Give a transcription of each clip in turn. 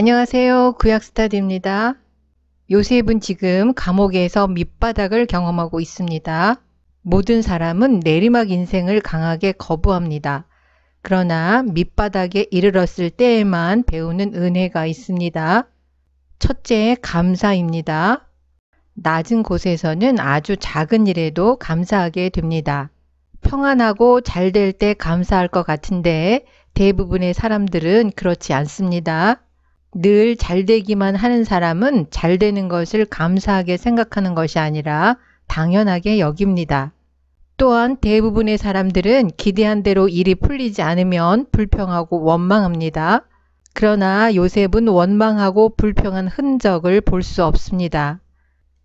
안녕하세요. 구약스타드입니다. 요셉은 지금 감옥에서 밑바닥을 경험하고 있습니다. 모든 사람은 내리막 인생을 강하게 거부합니다. 그러나 밑바닥에 이르렀을 때에만 배우는 은혜가 있습니다. 첫째, 감사입니다. 낮은 곳에서는 아주 작은 일에도 감사하게 됩니다. 평안하고 잘 될 때 감사할 것 같은데 대부분의 사람들은 그렇지 않습니다. 늘 잘되기만 하는 사람은 잘되는 것을 감사하게 생각하는 것이 아니라 당연하게 여깁니다. 또한 대부분의 사람들은 기대한 대로 일이 풀리지 않으면 불평하고 원망합니다. 그러나 요셉은 원망하고 불평한 흔적을 볼 수 없습니다.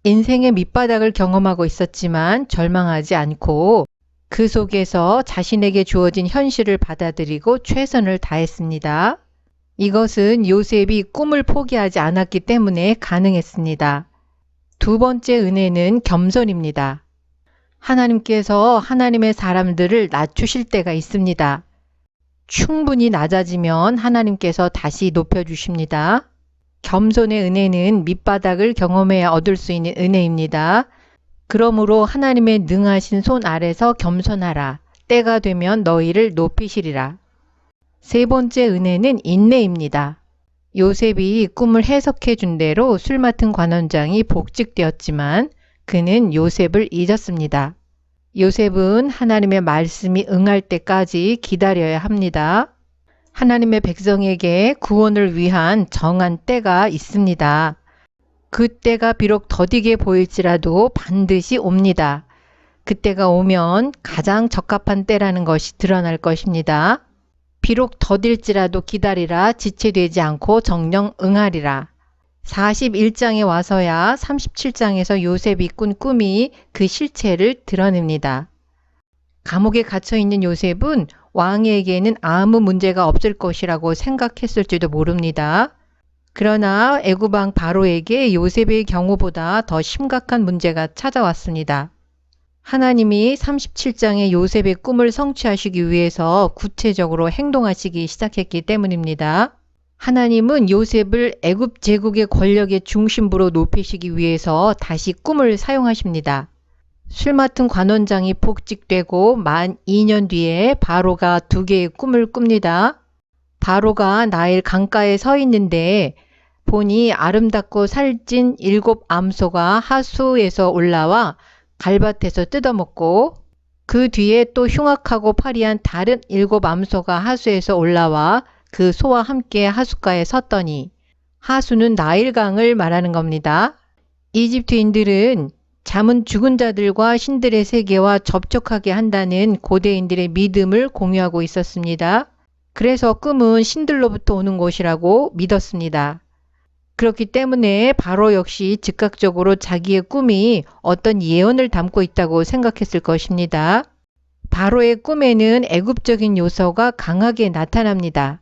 인생의 밑바닥을 경험하고 있었지만 절망하지 않고 그 속에서 자신에게 주어진 현실을 받아들이고 최선을 다했습니다. 이것은 요셉이 꿈을 포기하지 않았기 때문에 가능했습니다. 두 번째 은혜는 겸손입니다. 하나님께서 하나님의 사람들을 낮추실 때가 있습니다. 충분히 낮아지면 하나님께서 다시 높여주십니다. 겸손의 은혜는 밑바닥을 경험해야 얻을 수 있는 은혜입니다. 그러므로 하나님의 능하신 손 아래서 겸손하라. 때가 되면 너희를 높이시리라. 세 번째 은혜는 인내입니다. 요셉이 꿈을 해석해 준 대로 술 맡은 관원장이 복직되었지만 그는 요셉을 잊었습니다. 요셉은 하나님의 말씀이 응할 때까지 기다려야 합니다. 하나님의 백성에게 구원을 위한 정한 때가 있습니다. 그 때가 비록 더디게 보일지라도 반드시 옵니다. 그때가 오면 가장 적합한 때라는 것이 드러날 것입니다. 비록 더딜지라도 기다리라. 지체되지 않고 정령 응하리라. 41장에 와서야 37장에서 요셉이 꾼 꿈이 그 실체를 드러냅니다. 감옥에 갇혀있는 요셉은 왕에게는 아무 문제가 없을 것이라고 생각했을지도 모릅니다. 그러나 애굽왕 바로에게 요셉의 경우보다 더 심각한 문제가 찾아왔습니다. 하나님이 37장의 요셉의 꿈을 성취하시기 위해서 구체적으로 행동하시기 시작했기 때문입니다. 하나님은 요셉을 애굽 제국의 권력의 중심부로 높이시기 위해서 다시 꿈을 사용하십니다. 술 맡은 관원장이 복직되고 만 2년 뒤에 바로가 두 개의 꿈을 꿉니다. 바로가 나일 강가에 서 있는데 보니 아름답고 살찐 7 암소가 하수에서 올라와 갈밭에서 뜯어먹고 그 뒤에 또 흉악하고 파리한 다른 7 암소가 하수에서 올라와 그 소와 함께 하숫가에 섰더니 하수는 나일강을 말하는 겁니다. 이집트인들은 잠은 죽은 자들과 신들의 세계와 접촉하게 한다는 고대인들의 믿음을 공유하고 있었습니다. 그래서 꿈은 신들로부터 오는 것이라고 믿었습니다. 그렇기 때문에 바로 역시 즉각적으로 자기의 꿈이 어떤 예언을 담고 있다고 생각했을 것입니다. 바로의 꿈에는 애굽적인 요소가 강하게 나타납니다.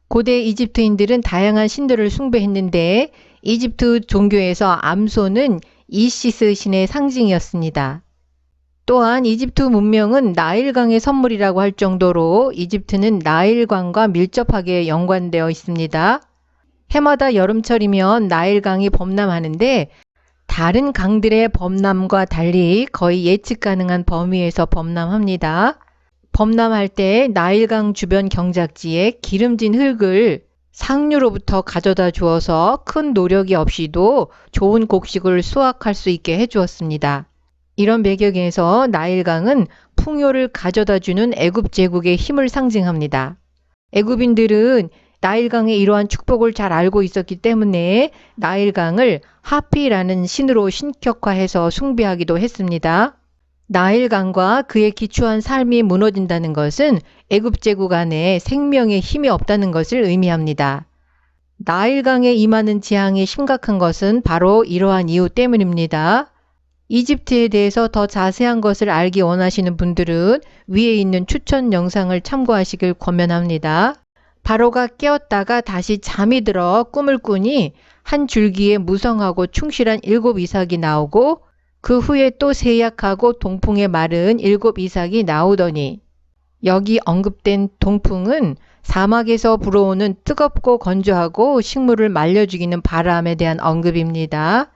고대 이집트인들은 다양한 신들을 숭배했는데 이집트 종교에서 암소는 이시스 신의 상징이었습니다. 또한 이집트 문명은 나일강의 선물이라고 할 정도로 이집트는 나일강과 밀접하게 연관되어 있습니다. 해마다 여름철이면 나일강이 범람하는데 다른 강들의 범람과 달리 거의 예측 가능한 범위에서 범람합니다. 범람할 때 나일강 주변 경작지에 기름진 흙을 상류로부터 가져다 주어서 큰 노력이 없이도 좋은 곡식을 수확할 수 있게 해주었습니다. 이런 배경에서 나일강은 풍요를 가져다 주는 애굽 제국의 힘을 상징합니다. 애굽인들은 나일강의 이러한 축복을 잘 알고 있었기 때문에 나일강을 하피라는 신으로 신격화해서 숭배하기도 했습니다. 나일강과 그의 기초한 삶이 무너진다는 것은 애굽 제국 안에 생명의 힘이 없다는 것을 의미합니다. 나일강에 임하는 재앙이 심각한 것은 바로 이러한 이유 때문입니다. 이집트에 대해서 더 자세한 것을 알기 원하시는 분들은 위에 있는 추천 영상을 참고하시길 권면합니다. 바로가 깨었다가 다시 잠이 들어 꿈을 꾸니 한 줄기에 무성하고 충실한 7 이삭이 나오고 그 후에 또 세약하고 동풍에 마른 7 이삭이 나오더니 여기 언급된 동풍은 사막에서 불어오는 뜨겁고 건조하고 식물을 말려 죽이는 바람에 대한 언급입니다.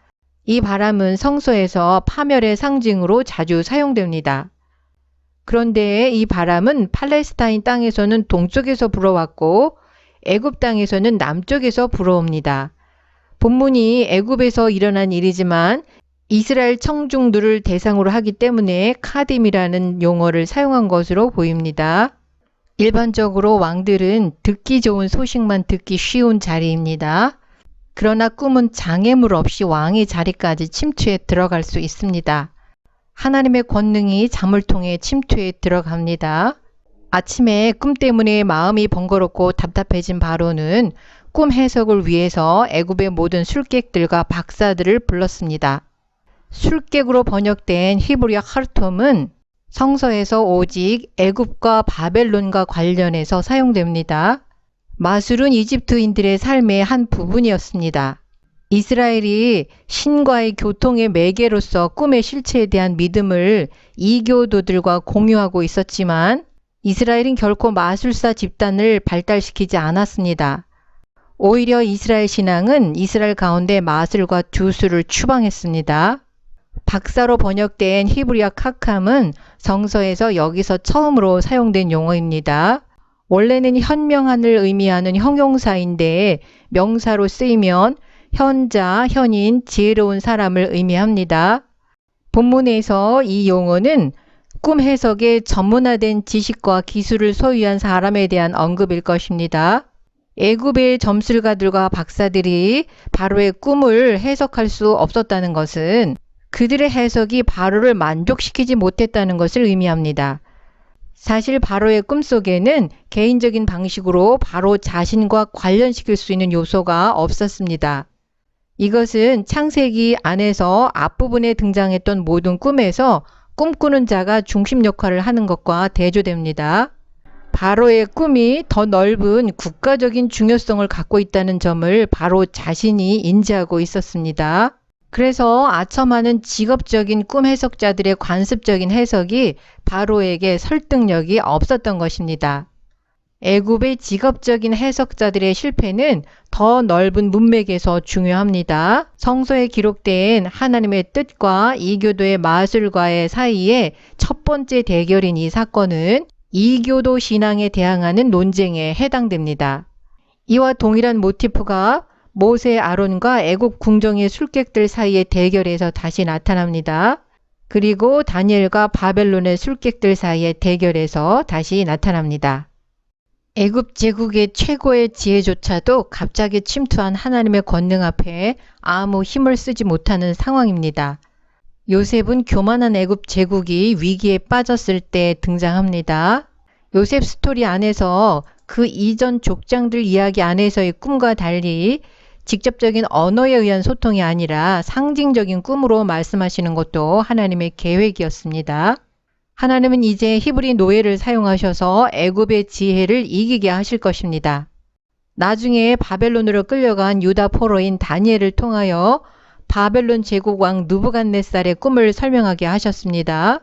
이 바람은 성서에서 파멸의 상징으로 자주 사용됩니다. 그런데 이 바람은 팔레스타인 땅에서는 동쪽에서 불어왔고 애굽 땅에서는 남쪽에서 불어옵니다. 본문이 애굽에서 일어난 일이지만 이스라엘 청중들을 대상으로 하기 때문에 카딤이라는 용어를 사용한 것으로 보입니다. 일반적으로 왕들은 듣기 좋은 소식만 듣기 쉬운 자리입니다. 그러나 꿈은 장애물 없이 왕의 자리까지 침투해 들어갈 수 있습니다. 하나님의 권능이 잠을 통해 침투해 들어갑니다. 아침에 꿈 때문에 마음이 번거롭고 답답해진 바로는 꿈 해석을 위해서 애굽의 모든 술객들과 박사들을 불렀습니다. 술객으로 번역된 히브리어 하르톰은 성서에서 오직 애굽과 바벨론과 관련해서 사용됩니다. 마술은 이집트인들의 삶의 한 부분이었습니다. 이스라엘이 신과의 교통의 매개로서 꿈의 실체에 대한 믿음을 이교도들과 공유하고 있었지만 이스라엘은 결코 마술사 집단을 발달시키지 않았습니다. 오히려 이스라엘 신앙은 이스라엘 가운데 마술과 주술을 추방했습니다. 박사로 번역된 히브리어 카캄은 성서에서 여기서 처음으로 사용된 용어입니다. 원래는 현명한을 의미하는 형용사인데 명사로 쓰이면 현자, 현인, 지혜로운 사람을 의미합니다. 본문에서 이 용어는 꿈 해석에 전문화된 지식과 기술을 소유한 사람에 대한 언급일 것입니다. 애굽의 점술가들과 박사들이 바로의 꿈을 해석할 수 없었다는 것은 그들의 해석이 바로를 만족시키지 못했다는 것을 의미합니다. 사실 바로의 꿈속에는 개인적인 방식으로 바로 자신과 관련시킬 수 있는 요소가 없었습니다. 이것은 창세기 안에서 앞부분에 등장했던 모든 꿈에서 꿈꾸는 자가 중심 역할을 하는 것과 대조됩니다. 바로의 꿈이 더 넓은 국가적인 중요성을 갖고 있다는 점을 바로 자신이 인지하고 있었습니다. 그래서 아첨하는 직업적인 꿈 해석자들의 관습적인 해석이 바로에게 설득력이 없었던 것입니다. 애굽의 직업적인 해석자들의 실패는 더 넓은 문맥에서 중요합니다. 성서에 기록된 하나님의 뜻과 이교도의 마술과의 사이에 첫 번째 대결인 이 사건은 이교도 신앙에 대항하는 논쟁에 해당됩니다. 이와 동일한 모티프가 모세 아론과 애굽 궁정의 술객들 사이의 대결에서 다시 나타납니다. 그리고 다니엘과 바벨론의 술객들 사이의 대결에서 다시 나타납니다. 애굽 제국의 최고의 지혜조차도 갑자기 침투한 하나님의 권능 앞에 아무 힘을 쓰지 못하는 상황입니다. 요셉은 교만한 애굽 제국이 위기에 빠졌을 때 등장합니다. 요셉 스토리 안에서 그 이전 족장들 이야기 안에서의 꿈과 달리 직접적인 언어에 의한 소통이 아니라 상징적인 꿈으로 말씀하시는 것도 하나님의 계획이었습니다. 하나님은 이제 히브리 노예를 사용하셔서 애굽의 지혜를 이기게 하실 것입니다. 나중에 바벨론으로 끌려간 유다 포로인 다니엘을 통하여 바벨론 제국 왕 느부갓네살의 꿈을 설명하게 하셨습니다.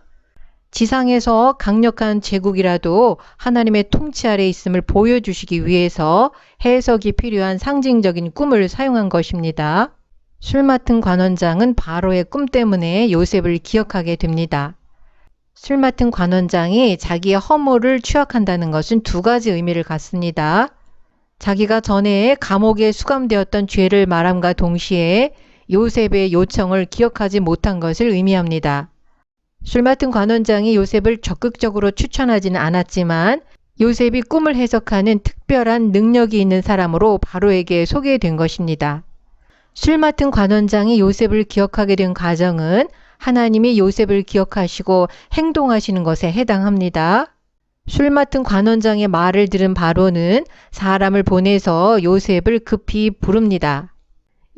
지상에서 강력한 제국이라도 하나님의 통치 아래 있음을 보여주시기 위해서 해석이 필요한 상징적인 꿈을 사용한 것입니다. 술 맡은 관원장은 바로의 꿈 때문에 요셉을 기억하게 됩니다. 술 맡은 관원장이 자기의 허물을 추억한다는 것은 두 가지 의미를 갖습니다. 자기가 전에 감옥에 수감되었던 죄를 말함과 동시에 요셉의 요청을 기억하지 못한 것을 의미합니다. 술 맡은 관원장이 요셉을 적극적으로 추천하지는 않았지만 요셉이 꿈을 해석하는 특별한 능력이 있는 사람으로 바로에게 소개된 것입니다. 술 맡은 관원장이 요셉을 기억하게 된 과정은 하나님이 요셉을 기억하시고 행동하시는 것에 해당합니다. 술 맡은 관원장의 말을 들은 바로는 사람을 보내서 요셉을 급히 부릅니다.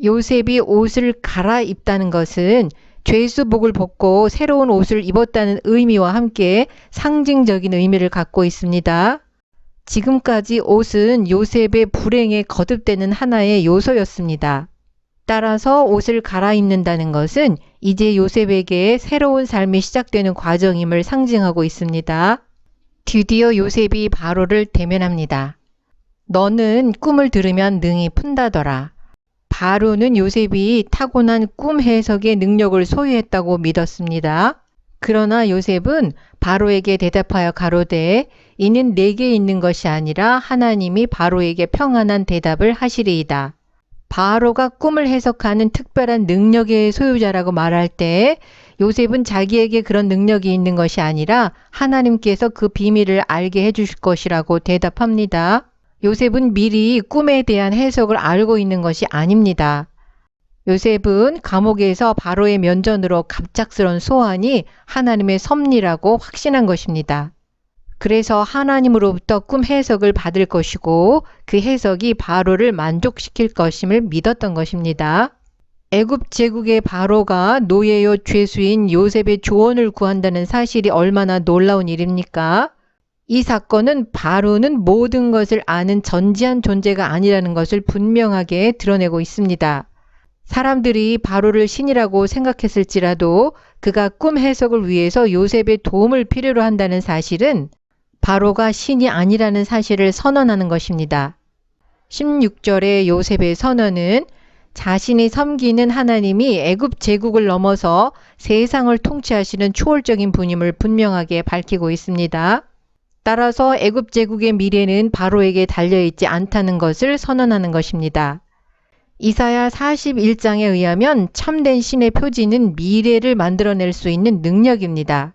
요셉이 옷을 갈아입다는 것은 죄수복을 벗고 새로운 옷을 입었다는 의미와 함께 상징적인 의미를 갖고 있습니다. 지금까지 옷은 요셉의 불행에 거듭되는 하나의 요소였습니다. 따라서 옷을 갈아입는다는 것은 이제 요셉에게 새로운 삶이 시작되는 과정임을 상징하고 있습니다. 드디어 요셉이 바로를 대면합니다. 너는 꿈을 들으면 능히 푼다더라. 바로는 요셉이 타고난 꿈 해석의 능력을 소유했다고 믿었습니다. 그러나 요셉은 바로에게 대답하여 가로되 이는 내게 있는 것이 아니라 하나님이 바로에게 평안한 대답을 하시리이다. 바로가 꿈을 해석하는 특별한 능력의 소유자라고 말할 때 요셉은 자기에게 그런 능력이 있는 것이 아니라 하나님께서 그 비밀을 알게 해주실 것이라고 대답합니다. 요셉은 미리 꿈에 대한 해석을 알고 있는 것이 아닙니다. 요셉은 감옥에서 바로의 면전으로 갑작스러운 소환이 하나님의 섭리라고 확신한 것입니다. 그래서 하나님으로부터 꿈 해석을 받을 것이고 그 해석이 바로를 만족시킬 것임을 믿었던 것입니다. 애굽 제국의 바로가 노예요 죄수인 요셉의 조언을 구한다는 사실이 얼마나 놀라운 일입니까? 이 사건은 바로는 모든 것을 아는 전지한 존재가 아니라는 것을 분명하게 드러내고 있습니다. 사람들이 바로를 신이라고 생각했을지라도 그가 꿈 해석을 위해서 요셉의 도움을 필요로 한다는 사실은 바로가 신이 아니라는 사실을 선언하는 것입니다. 16절의 요셉의 선언은 자신이 섬기는 하나님이 애굽 제국을 넘어서 세상을 통치하시는 초월적인 분임을 분명하게 밝히고 있습니다. 따라서 애굽 제국의 미래는 바로에게 달려있지 않다는 것을 선언하는 것입니다. 이사야 41장에 의하면 참된 신의 표지는 미래를 만들어낼 수 있는 능력입니다.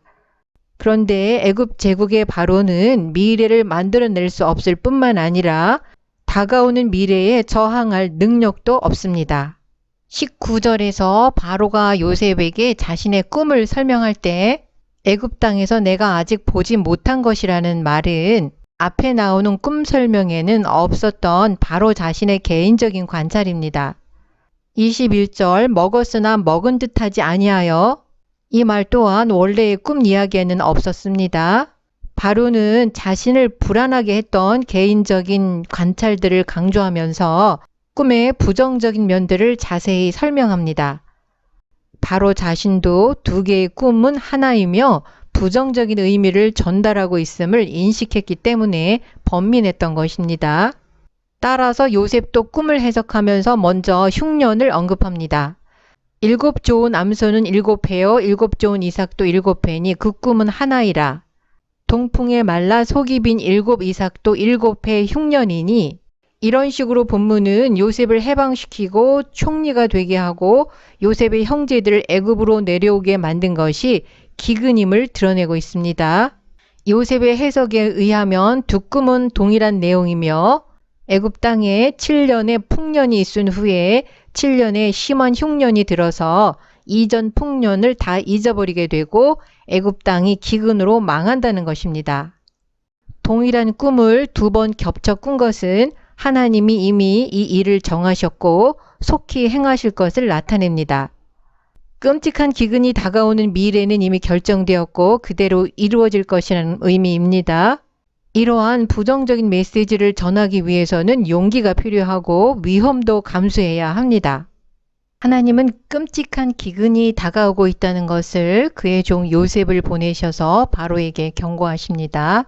그런데 애굽 제국의 바로는 미래를 만들어낼 수 없을 뿐만 아니라 다가오는 미래에 저항할 능력도 없습니다. 19절에서 바로가 요셉에게 자신의 꿈을 설명할 때 애굽 땅에서 내가 아직 보지 못한 것이라는 말은 앞에 나오는 꿈 설명에는 없었던 바로 자신의 개인적인 관찰입니다. 21절 먹었으나 먹은 듯하지 아니하여 이 말 또한 원래의 꿈 이야기에는 없었습니다. 바로는 자신을 불안하게 했던 개인적인 관찰들을 강조하면서 꿈의 부정적인 면들을 자세히 설명합니다. 바로 자신도 두 개의 꿈은 하나이며 부정적인 의미를 전달하고 있음을 인식했기 때문에 번민했던 것입니다. 따라서 요셉도 꿈을 해석하면서 먼저 흉년을 언급합니다. 7 좋은 암소는 7회요 7 좋은 이삭도 7회니 그 꿈은 하나이라. 동풍에 말라 속이 빈 7 이삭도 7회 흉년이니 이런 식으로 본문은 요셉을 해방시키고 총리가 되게 하고 요셉의 형제들을 애굽으로 내려오게 만든 것이 기근임을 드러내고 있습니다. 요셉의 해석에 의하면 두 꿈은 동일한 내용이며 애굽 땅에 7년의 풍년이 있은 후에 7년의 심한 흉년이 들어서 이전 풍년을 다 잊어버리게 되고 애굽 땅이 기근으로 망한다는 것입니다. 동일한 꿈을 2번 겹쳐 꾼 것은 하나님이 이미 이 일을 정하셨고 속히 행하실 것을 나타냅니다. 끔찍한 기근이 다가오는 미래는 이미 결정되었고 그대로 이루어질 것이라는 의미입니다. 이러한 부정적인 메시지를 전하기 위해서는 용기가 필요하고 위험도 감수해야 합니다. 하나님은 끔찍한 기근이 다가오고 있다는 것을 그의 종 요셉을 보내셔서 바로에게 경고하십니다.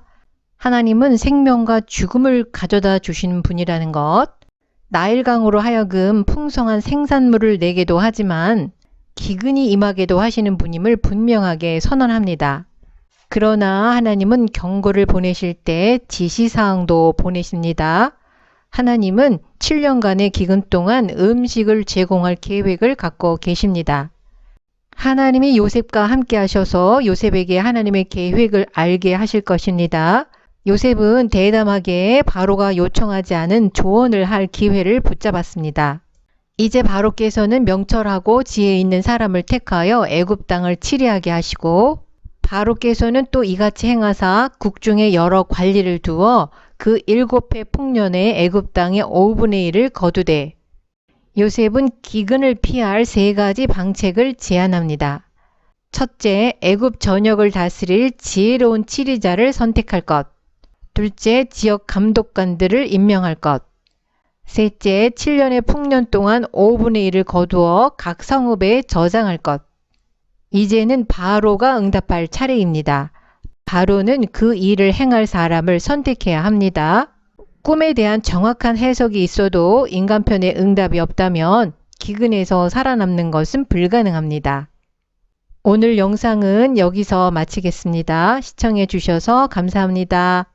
하나님은 생명과 죽음을 가져다 주시는 분이라는 것, 나일강으로 하여금 풍성한 생산물을 내게도 하지만 기근이 임하게도 하시는 분임을 분명하게 선언합니다. 그러나 하나님은 경고를 보내실 때 지시사항도 보내십니다. 하나님은 7년간의 기근 동안 음식을 제공할 계획을 갖고 계십니다. 하나님이 요셉과 함께 하셔서 요셉에게 하나님의 계획을 알게 하실 것입니다. 요셉은 대담하게 바로가 요청하지 않은 조언을 할 기회를 붙잡았습니다. 이제 바로께서는 명철하고 지혜 있는 사람을 택하여 애굽 땅을 치리하게 하시고 바로께서는 또 이같이 행하사 국중에 여러 관리를 두어 그 7회 풍년에 애굽 땅의 5분의 1을 거두되 요셉은 기근을 피할 3가지 방책을 제안합니다. 첫째, 애굽 전역을 다스릴 지혜로운 치리자를 선택할 것. 둘째, 지역 감독관들을 임명할 것. 셋째, 7년의 풍년 동안 5분의 1을 거두어 각 성읍에 저장할 것. 이제는 바로가 응답할 차례입니다. 바로는 그 일을 행할 사람을 선택해야 합니다. 꿈에 대한 정확한 해석이 있어도 인간편에 응답이 없다면 기근에서 살아남는 것은 불가능합니다. 오늘 영상은 여기서 마치겠습니다. 시청해 주셔서 감사합니다.